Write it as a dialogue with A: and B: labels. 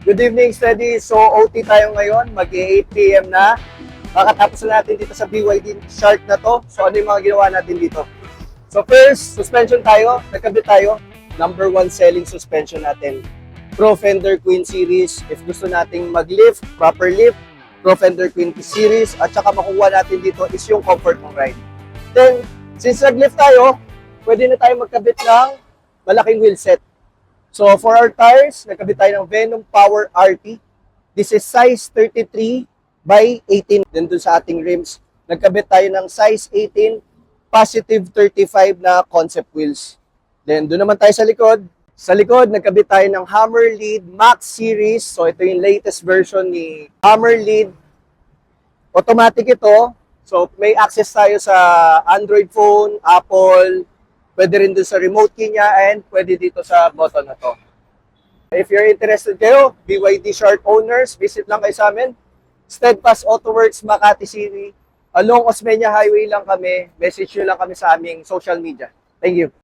A: Good evening, Steady. So, OT tayo ngayon. Mag-8 p.m. na. Kakatapos na natin dito sa BYD Shark na to. So, ano yung mga ginawa natin dito? So, first, suspension tayo. Nagkabit tayo. Number 1 selling suspension natin. Pro Fender Queen Series. If gusto nating mag-lift, proper lift, Pro Fender Queen Series. At saka makuha natin dito is yung comfort ng ride. Then, since nag-lift tayo, pwede na tayo magkabit ng malaking wheel set. So, for our tires, nagkabit tayo ng Venom Power RT. This is size 33 by 18. Then dun sa ating rims, nagkabit tayo ng size 18, positive 35 na concept wheels. Then dun naman tayo sa likod. Sa likod, nagkabit tayo ng Hammer Lead Max Series. So, ito yung latest version ni Hammer Lead. Automatic ito. So, may access tayo sa Android phone, Apple, pwede rin dun sa remote key niya, and pwede dito sa button na to. If you're interested kayo, BYD Shark owners, visit lang kayo sa amin. Steadfast Auto Works, Makati City. Along Osmeña Highway lang kami. Message nyo lang kami sa aming social media. Thank you.